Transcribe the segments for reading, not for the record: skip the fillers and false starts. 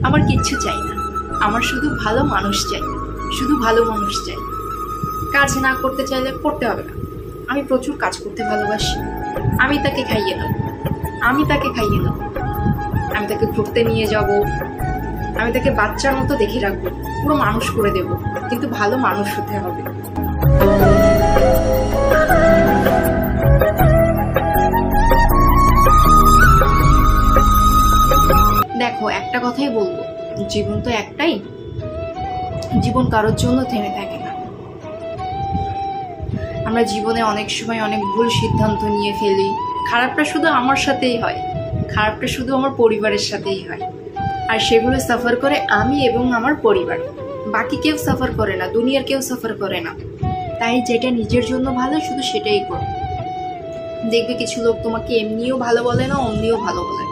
আমার কিচ্ছু চাই না, আমার শুধু ভালো মানুষ চাই, শুধু ভালো মানুষ চাই। কাজ না করতে চাইলে করতে হবে না, আমি প্রচুর কাজ করতে ভালোবাসি। আমি তাকে খাইয়ে নেব, আমি তাকে খাইয়ে নেব, আমি তাকে ঘুরতে নিয়ে যাব, আমি তাকে বাচ্চার মতো দেখে রাখবো, পুরো মানুষ করে দেব, কিন্তু ভালো মানুষ হতে হবে। দেখো, একটা কথাই বলবো, জীবন তো একটাই, জীবন কারোর জন্য থেমে থাকে না। আমরা জীবনে অনেক সময় অনেক ভুল সিদ্ধান্ত নিয়ে ফেলি। খারাপটা শুধু আমার সাথেই হয়, খারাপটা শুধু আমার পরিবারের সাথেই হয়, আর সেগুলো সাফার করে আমি এবং আমার পরিবার। বাকি কেউ সাফার করে না, দুনিয়ার কেউ সাফার করে না। তাই যেটা নিজের জন্য ভালো শুধু সেটাই করো। দেখবে কিছু লোক তোমাকে এমনিও ভালো বলে না, অমনিও ভালো বলে,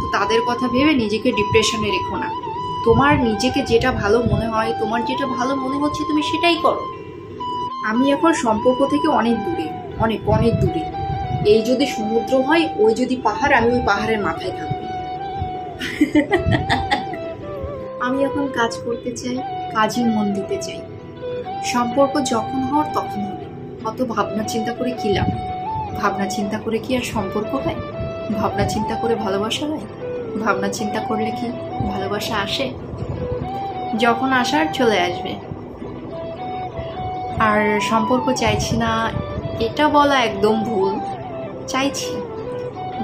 তো তাদের কথা ভেবে নিজেকে ডিপ্রেশনে রেখো না। তোমার নিজেকে যেটা ভালো মনে হয়, তোমার যেটা ভালো মনে হচ্ছে, তুমি সেটাই করো। আমি এখন সম্পর্ক থেকে অনেক দূরে, অনেক অনেক দূরে। এই যদি সমুদ্র হয়, ওই যদি পাহাড়, আমি ওই পাহাড়ের মাথায় থাকবো। আমি এখন কাজ করতে চাই, কাজে মন দিতে চাই। সম্পর্ক যখন হওয়ার তখন হবে, অত ভাবনা চিন্তা করে কি লাভ? ভাবনা চিন্তা করে কি আর সম্পর্ক হয়? ভাবনা চিন্তা করে ভালোবাসা হয়? ভাবনা চিন্তা করলে কি ভালোবাসা আসে? যখন আসার চলে আসবে। আর সম্পর্ক চাইছি না এটা বলা একদম ভুল, চাইছি।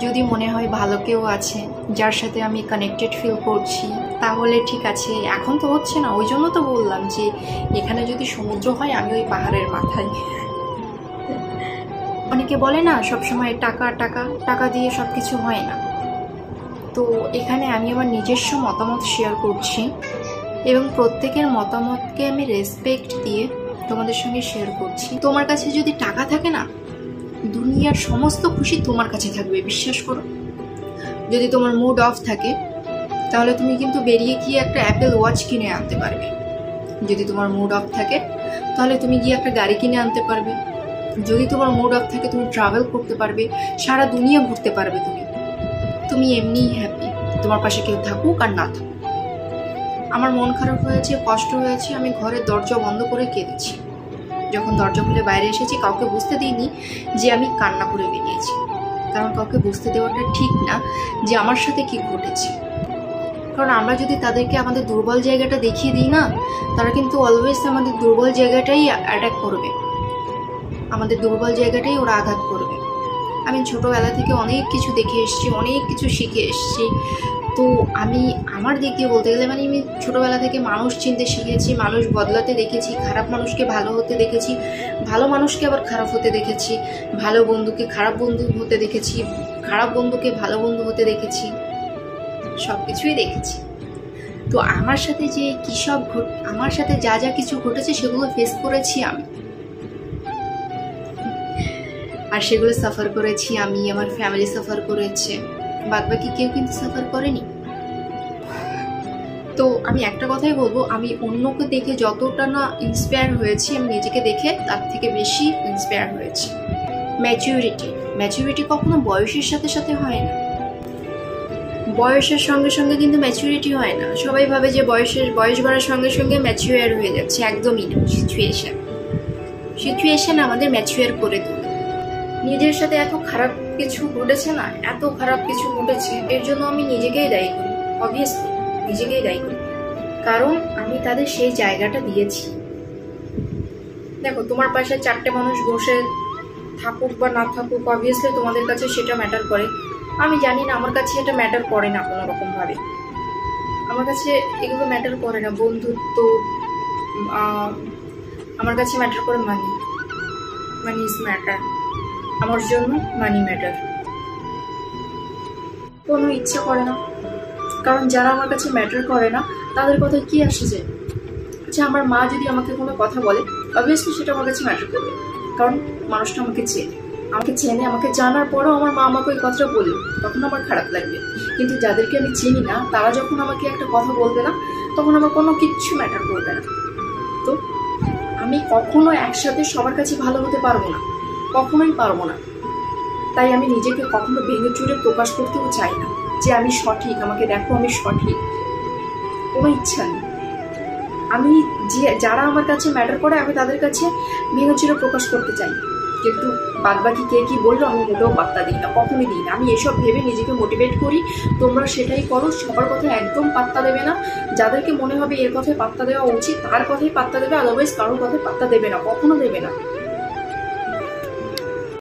যদি মনে হয় ভালো কেউ আছে যার সাথে আমি কানেক্টেড ফিল করছি, তাহলে ঠিক আছে। এখন তো হচ্ছে না, ওই জন্য তো বললাম যে এখানে যদি সমুদ্র হয়, আমি ওই পাহাড়ের মাথায়। অনেকে বলে না সবসময় টাকা টাকা টাকা দিয়ে সবকিছু হয় না, তো এখানে আমি আমার নিজস্ব মতামত শেয়ার করছি, এবং প্রত্যেকের মতামতকে আমি রেসপেক্ট দিয়ে তোমাদের সঙ্গে শেয়ার করছি। তোমার কাছে যদি টাকা থাকে না, দুনিয়ার সমস্ত খুশি তোমার কাছে থাকবে, বিশ্বাস করো। যদি তোমার মুড অফ থাকে, তাহলে তুমি কিন্তু বেরিয়ে গিয়ে একটা অ্যাপেল ওয়াচ কিনে আনতে পারবে। যদি তোমার মুড অফ থাকে, তাহলে তুমি গিয়ে একটা গাড়ি কিনে আনতে পারবে। যদি তোমার মুড অফ থাকে, তুমি ট্রাভেল করতে পারবে, সারা দুনিয়া ঘুরতে পারবে। তুমি এমনিই হ্যাপি, তোমার পাশে কেউ থাকুক আর না থাকুক। আমার মন খারাপ হয়েছে, কষ্ট হয়েছে, আমি ঘরের দরজা বন্ধ করে কেঁদেছি। যখন দরজা খুলে বাইরে এসেছি, কাউকে বুঝতে দিইনি যে আমি কান্না করে বেরিয়েছি, কারণ কাউকে বুঝতে দেওয়াটা ঠিক না যে আমার সাথে কি ঘটেছে। কারণ আমরা যদি তাদেরকে আমাদের দুর্বল জায়গাটা দেখিয়ে দিই না, তারা কিন্তু অলওয়েজ আমাদের দুর্বল জায়গাটাই অ্যাটাক করবে, আমাদের দুর্বল জায়গাটাই ওরা আঘাত করবে। আমি ছোটবেলা থেকে অনেক কিছু দেখে এসেছি, অনেক কিছু শিখে এসেছি। তো আমি আমার দিক দিয়ে বলতে গেলে, আমি ছোটবেলা থেকে মানুষ চিনতে শিখেছি, মানুষ বদলাতে দেখেছি, খারাপ মানুষকে ভালো হতে দেখেছি, ভালো মানুষকে আবার খারাপ হতে দেখেছি, ভালো বন্ধুকে খারাপ বন্ধু হতে দেখেছি, খারাপ বন্ধুকে ভালো বন্ধু হতে দেখেছি, সবকিছুই দেখেছি। তো আমার সাথে যে কি সব আমার সাথে যা যা কিছু ঘটেছে, সেগুলো ফেস করেছি আমি, আর সেগুলো সাফার করেছি আমি, আমার ফ্যামিলি সাফার করেছে, বাদ বাকি কেউ কিন্তু সাফার করেনি। তো আমি একটা কথাই বলবো, আমি অন্যকে দেখে যতটা না ইন্সপায়ার হয়েছি, আমি নিজেকে দেখে তার থেকে বেশি ইন্সপায়ার হয়েছি। ম্যাচুরিটি কখনো বয়সের সাথে সাথে হয় না, বয়সের সঙ্গে সঙ্গে কিন্তু ম্যাচুরিটি হয় না। সবাই ভাবে যে বয়স বাড়ার সঙ্গে সঙ্গে ম্যাচুয়ার হয়ে যাচ্ছে, একদমই না। সিচুয়েশন আমাদের ম্যাচুয়ার করে তোলে। নিজের সাথে এত খারাপ কিছু ঘটেছে না, এত খারাপ কিছু ঘটেছে, এর জন্য আমি নিজেকেই দায়ী করি, অবভিয়াসলি নিজেকেই দায়ী করি, কারণ আমি তাদের সেই জায়গাটা দিয়েছি। দেখো, তোমার পাশে 4টে মানুষ বসে থাকুক বা না থাকুক, অবভিয়াসলি তোমাদের কাছে সেটা ম্যাটার করে। আমি জানি না, আমার কাছে এটা ম্যাটার করে না কোনো রকম ভাবে, আমার কাছে এগুলো ম্যাটার করে না। বন্ধুত্ব আমার কাছে ম্যাটার করে মানি ইজ ম্যাটার, আমার জন্য মানি ম্যাটার। কোনো ইচ্ছে করে না, কারণ যারা আমার কাছে ম্যাটার করে না তাদের কথায় কি আসে যায়। আচ্ছা, আমার মা যদি আমাকে কোনো কথা বলে, অবভিয়াসলি সেটা আমার কাছে ম্যাটার করবে, কারণ মানুষটা আমাকে চেনে, আমাকে জানার পরেও আমার মা আমাকে ওই কথাটা বলবে, তখন আমার খারাপ লাগবে। কিন্তু যাদেরকে আমি চিনি না, তারা যখন আমাকে একটা কথা বলবে না, তখন আমার কোনো কিচ্ছু ম্যাটার করবে না। তো আমি কখনো একসাথে সবার কাছে ভালো হতে পারবো না, কখনোই পারবো না। তাই আমি নিজেকে কখনো ভেঙে চুরে প্রকাশ করতেও চাই না যে আমি সঠিক, আমাকে দেখো আমি সঠিক। কোনো ইচ্ছা নেই। আমি যারা আমার কাছে ম্যাটার করে আমি তাদের কাছে ভেঙেছিল প্রকাশ করতে চাই, কিন্তু বাদবাকি কে কি বললো আমি মোটেও পাত্তা দিই না, কখনই দিই না। আমি এসব ভেবে নিজেকে মোটিভেট করি, তোমরা সেটাই করো। সবার কথায় একদম পাত্তা দেবে না, যাদেরকে মনে হবে এর কথায় পাত্তা দেওয়া উচিত তার কথাই পাত্তা দেবে, আদারওয়াইজ কারোর কথায় পাত্তা দেবে না, কখনো দেবে না।